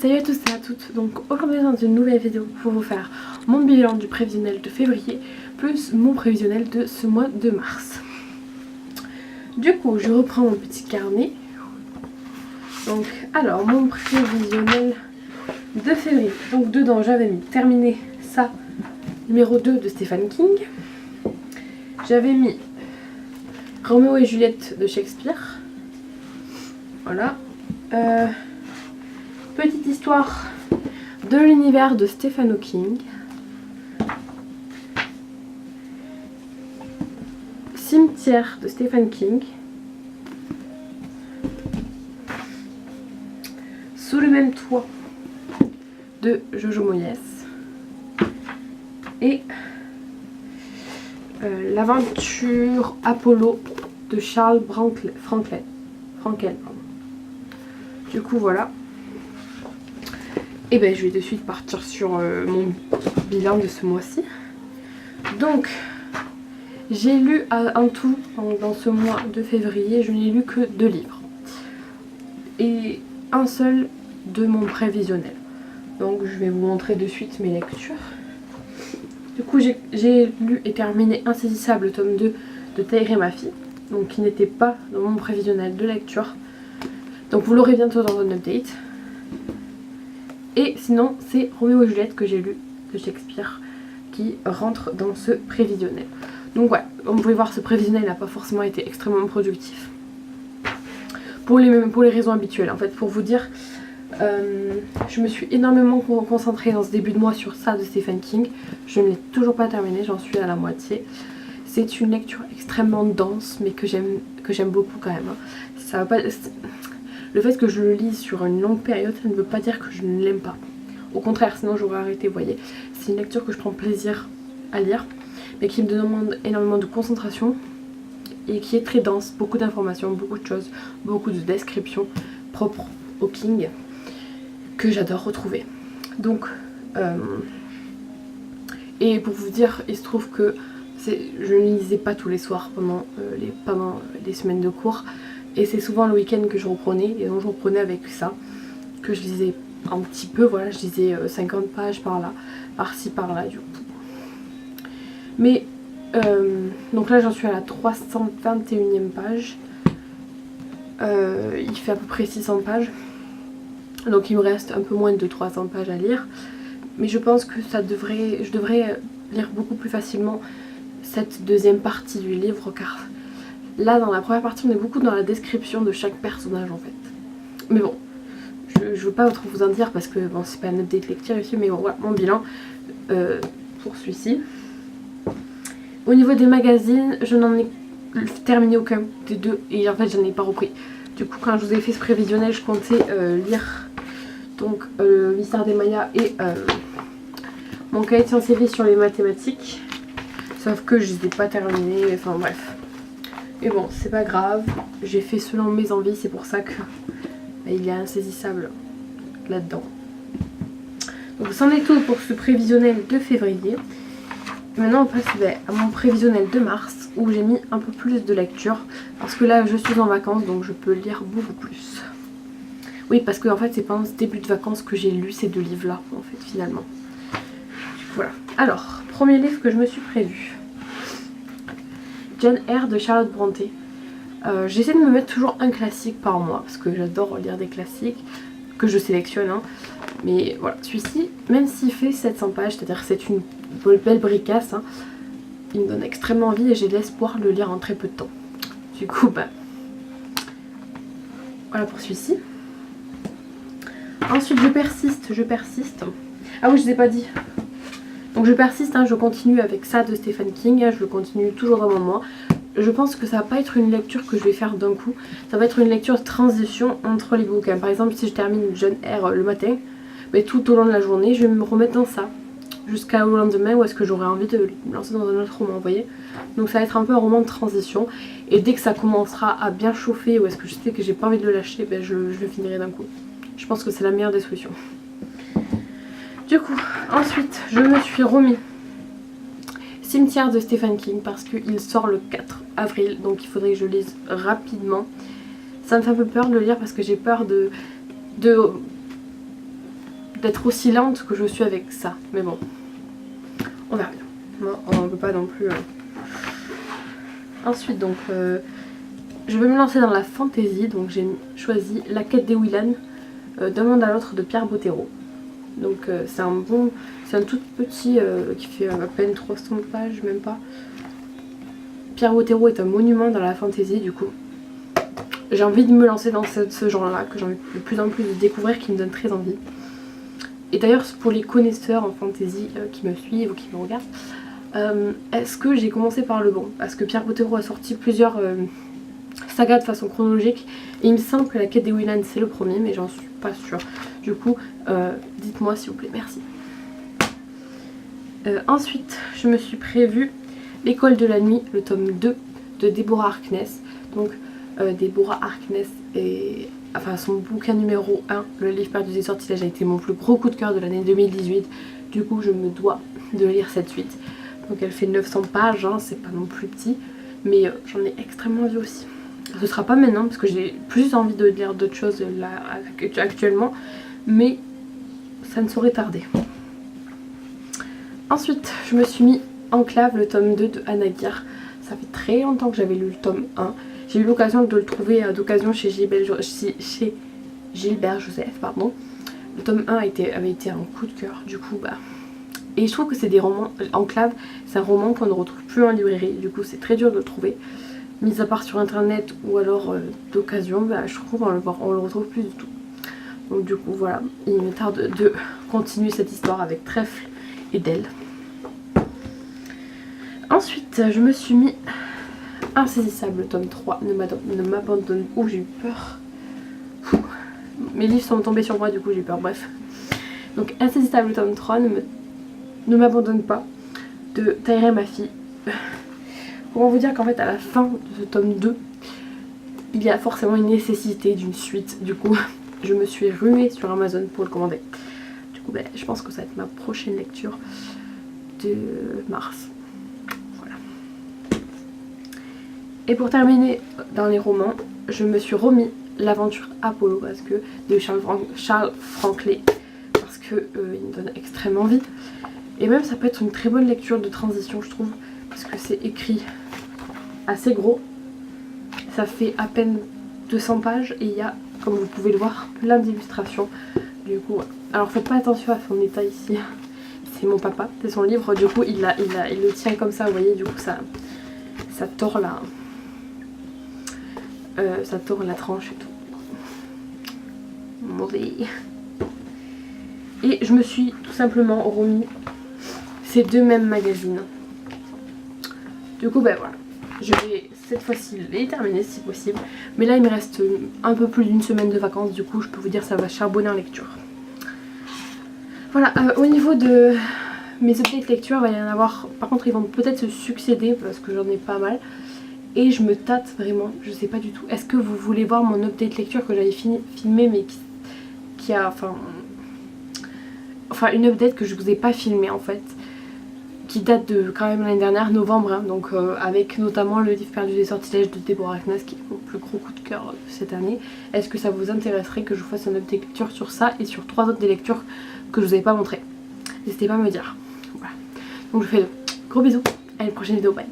Salut à tous et à toutes, donc aujourd'hui dans une nouvelle vidéo pour vous faire mon bilan du prévisionnel de février plus mon prévisionnel de ce mois de mars. Du coup je reprends mon petit carnet. Donc alors mon prévisionnel de février, donc dedans j'avais mis terminé ça numéro 2 de Stephen King. J'avais mis Roméo et Juliette de Shakespeare. Voilà. Petite histoire de l'univers de Stephen King. Cimetière de Stephen King. Sous le même toit de Jojo Moyes. Et l'aventure Apollo de Charles Frankel. Du coup voilà. Et ben je vais de suite partir sur mon bilan de ce mois-ci. Donc j'ai lu en tout dans ce mois de février, je n'ai lu que 2 livres. Et un seul de mon prévisionnel. Donc je vais vous montrer de suite mes lectures. Du coup j'ai lu et terminé Insaisissable tome 2 de Taïré ma fille. Donc qui n'était pas dans mon prévisionnel de lecture. Donc vous l'aurez bientôt dans un update. Et sinon c'est Roméo et Juliette que j'ai lu de Shakespeare qui rentre dans ce prévisionnel. Donc ouais, on pouvait voir ce prévisionnel n'a pas forcément été extrêmement productif. Pour les raisons habituelles en fait, pour vous dire, je me suis énormément concentrée dans ce début de mois sur ça de Stephen King. Je ne l'ai toujours pas terminé, j'en suis à la moitié. C'est une lecture extrêmement dense mais que j'aime beaucoup quand même. Ça va pas... Le fait que je le lise sur une longue période, ça ne veut pas dire que je ne l'aime pas. Au contraire, sinon j'aurais arrêté, vous voyez. C'est une lecture que je prends plaisir à lire, mais qui me demande énormément de concentration et qui est très dense, beaucoup d'informations, beaucoup de choses, beaucoup de descriptions propres au King que j'adore retrouver. Donc, et pour vous dire, il se trouve que je ne lisais pas tous les soirs pendant les semaines de cours. Et c'est souvent le week-end que je reprenais, et donc je reprenais avec ça, que je lisais un petit peu, voilà, je lisais 50 pages par là, par-ci, par-là, du coup. Mais, donc là j'en suis à la 321e page, il fait à peu près 600 pages, donc il me reste un peu moins de 300 pages à lire, mais je pense que je devrais lire beaucoup plus facilement cette deuxième partie du livre, car... Là dans la première partie on est beaucoup dans la description de chaque personnage en fait. Mais bon, je veux pas trop vous en dire parce que bon c'est pas un update lecture ici, mais bon voilà mon bilan pour celui-ci. Au niveau des magazines, je n'en ai terminé aucun des deux et en fait j'en ai pas repris. Du coup quand je vous ai fait ce prévisionnel je comptais lire donc le mystère des Mayas et mon cahier de sciences et vie sur les mathématiques. Sauf que je les ai pas terminés, enfin bref. Mais bon, c'est pas grave, j'ai fait selon mes envies, c'est pour ça que il est insaisissable là-dedans. Donc c'en est tout pour ce prévisionnel de février. Maintenant on passe à mon prévisionnel de mars où j'ai mis un peu plus de lecture. Parce que là je suis en vacances donc je peux lire beaucoup plus. Oui parce que en fait c'est pendant ce début de vacances que j'ai lu ces 2 livres là en fait finalement. Voilà. Alors, premier livre que je me suis prévu. Jane Eyre de Charlotte Brontë. J'essaie de me mettre toujours un classique par mois parce que j'adore lire des classiques que je sélectionne. Hein. Mais voilà, celui-ci, même s'il fait 700 pages, c'est-à-dire que c'est une belle bricasse, hein, il me donne extrêmement envie et j'ai l'espoir de le lire en très peu de temps. Du coup, bah, voilà pour celui-ci. Ensuite, je persiste. Ah oui, je ne vous ai pas dit. Donc je persiste, hein, je continue avec ça de Stephen King, je le continue toujours dans mon mois. Je pense que ça va pas être une lecture que je vais faire d'un coup, ça va être une lecture de transition entre les bouquins. Par exemple si je termine Jane Eyre le matin, mais tout au long de la journée je vais me remettre dans ça jusqu'au lendemain où est-ce que j'aurai envie de me lancer dans un autre roman, vous voyez. Donc ça va être un peu un roman de transition et dès que ça commencera à bien chauffer ou est-ce que je sais que j'ai pas envie de le lâcher, ben je le finirai d'un coup. Je pense que c'est la meilleure des solutions. Du coup, ensuite, je me suis remis Cimetière de Stephen King parce qu'il sort le 4 avril, donc il faudrait que je lise rapidement. Ça me fait un peu peur de le lire parce que j'ai peur de d'être aussi lente que je suis avec ça. Mais bon, on verra bien. Non, on ne peut pas non plus... Ensuite donc, je vais me lancer dans la fantasy. Donc j'ai choisi La quête des Willan, d'un monde à l'autre de Pierre Bottero. Donc c'est un tout petit qui fait à peine 300 pages, même pas. Pierre Bottero est un monument dans la fantasy, du coup j'ai envie de me lancer dans ce genre là, que j'ai envie de plus en plus de découvrir, qui me donne très envie. Et d'ailleurs pour les connaisseurs en fantasy qui me suivent ou qui me regardent, est-ce que j'ai commencé par le bon? Parce que Pierre Bottero a sorti plusieurs sagas de façon chronologique, et il me semble que La quête des Willan c'est le premier, mais j'en suis pas sûre. Du coup dites-moi s'il vous plaît, merci. Ensuite je me suis prévu L'école de la nuit, le tome 2 de Deborah Harkness. Donc Deborah Harkness est... Enfin son bouquin numéro 1, Le livre perdu des sortilèges, a été mon plus gros coup de cœur de l'année 2018. Du coup je me dois de lire cette suite. Donc elle fait 900 pages, hein, c'est pas non plus petit. Mais j'en ai extrêmement envie aussi. Ce sera pas maintenant parce que j'ai plus envie de lire d'autres choses là actuellement. Mais ça ne saurait tarder. Ensuite je me suis mis Enclave, le tome 2 de Anna Guerre. Ça fait très longtemps que j'avais lu le tome 1. J'ai eu l'occasion de le trouver d'occasion chez Gilbert Joseph, pardon. Le tome 1 avait été un coup de cœur, du coup bah... Et je trouve que c'est des romans... Enclave, c'est un roman qu'on ne retrouve plus en librairie, du coup c'est très dur de le trouver. Mis à part sur internet ou alors d'occasion, bah, je trouve on le retrouve plus du tout. Donc du coup voilà, il me tarde de continuer cette histoire avec Trèfle et Dell. Ensuite, je me suis mis Insaisissable, tome 3, ne m'abandonne... Ouh, j'ai eu peur. Mes livres sont tombés sur moi, du coup j'ai eu peur, bref. Donc Insaisissable, tome 3, ne m'abandonne pas, de Taïra Mafi. Comment vous dire qu'en fait, à la fin de ce tome 2, il y a forcément une nécessité d'une suite. Du coup, je me suis ruée sur Amazon pour le commander. Du coup, ben, je pense que ça va être ma prochaine lecture de mars. Et pour terminer dans les romans, je me suis remis L'aventure Apollo de Charles Franklin, parce que il me donne extrêmement envie. Et même ça peut être une très bonne lecture de transition, je trouve, parce que c'est écrit assez gros. Ça fait à peine 200 pages et il y a, comme vous pouvez le voir, plein d'illustrations. Du coup, alors faites pas attention à son état ici. C'est mon papa, c'est son livre, du coup il le tient comme ça, vous voyez, du coup ça tord ça tord la tranche et tout. Mauvais. Et je me suis tout simplement remis ces deux mêmes magazines. Du coup ben voilà, je vais cette fois-ci les terminer si possible. Mais là il me reste un peu plus d'une semaine de vacances, du coup je peux vous dire ça va charbonner en lecture. Voilà, au niveau de mes updates lecture, il va y en avoir, par contre ils vont peut-être se succéder parce que j'en ai pas mal. Et je me tâte vraiment, je sais pas du tout. Est-ce que vous voulez voir mon update lecture que j'avais filmé mais qui a... Enfin une update que je vous ai pas filmée en fait. Qui date de quand même l'année dernière, novembre. Hein, donc avec notamment Le livre perdu des sortilèges de Deborah Harkness qui est mon plus gros coup de cœur de cette année. Est-ce que ça vous intéresserait que je vous fasse un update lecture sur ça et sur 3 autres des lectures que je vous avais pas montrées? N'hésitez pas à me dire. Voilà. Donc je vous fais de gros bisous. À une prochaine vidéo. Bye.